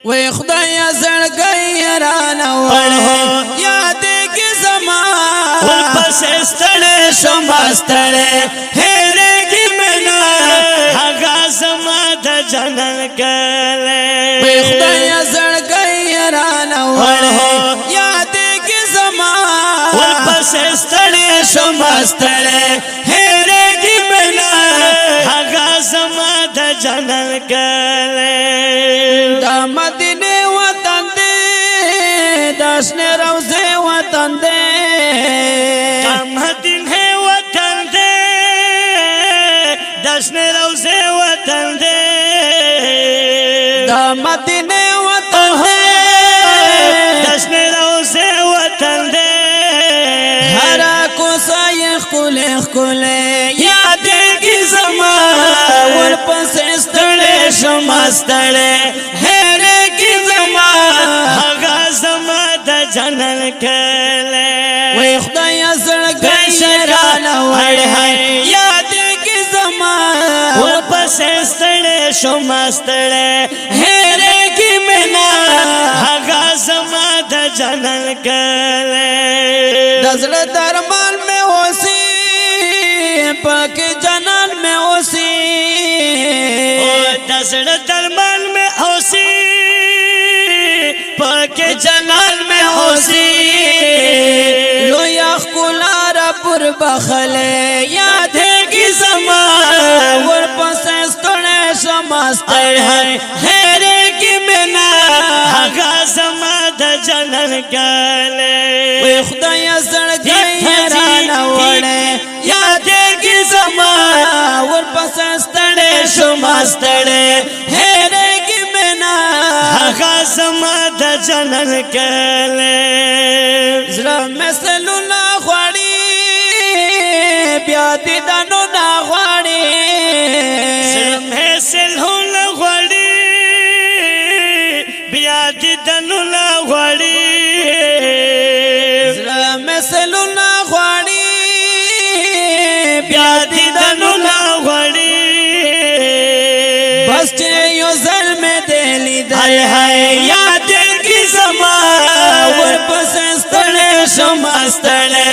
وی خدای زړګي رانه وړه یاد کی زما ول پس ستړې شم ستړې هرګي منا هغه زما د جنن کله وی خدای زړګي رانه وړه یاد کی زما ول پس ستړې شم ستړې هرګي منا هغه زما د جنن کله مدینه وطن دے دشن روزے وطن دے مدینه وطن دے دشن روزے وطن دے مدینه وطن دے دشن روزے وطن دے ہر کو سایخ کله کله یاد کی زما ور پس استړې شم استړې جنن کله وی خدای زړګي رانه وړه یاد کی زما ور پس ستړې شم ستړې هره کی منا هغه زما د جنن کله دزړه درمان میں اوسې پاک جنان میں اوسې دزړه درمان میں اوسې پاک جنان میں ہوسی لو یخ کلارا پر بخلے یاد کی زما ور پس ستڑے شمستر ہے خیرے کی منا آگا زما دا جنن کالے وی خدای زړګي رانه وړه یاد کی زما ور پس ستڑے شمستر خیرے کی منا آگا زما دا جنن کله زړه مسلو نا غواړي بیا دې دانو نا غواړي زړه مسلو نا غواړي بیا دې دانو نا غواړي زړه مسلو نا غواړي بیا دې دانو نا غواړي بس چې یو ظلم دې لیدای هاي یاد زما ور پس ستړې شم ستړې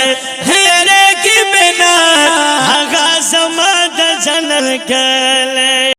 هره کی بنا هغه زما د جنن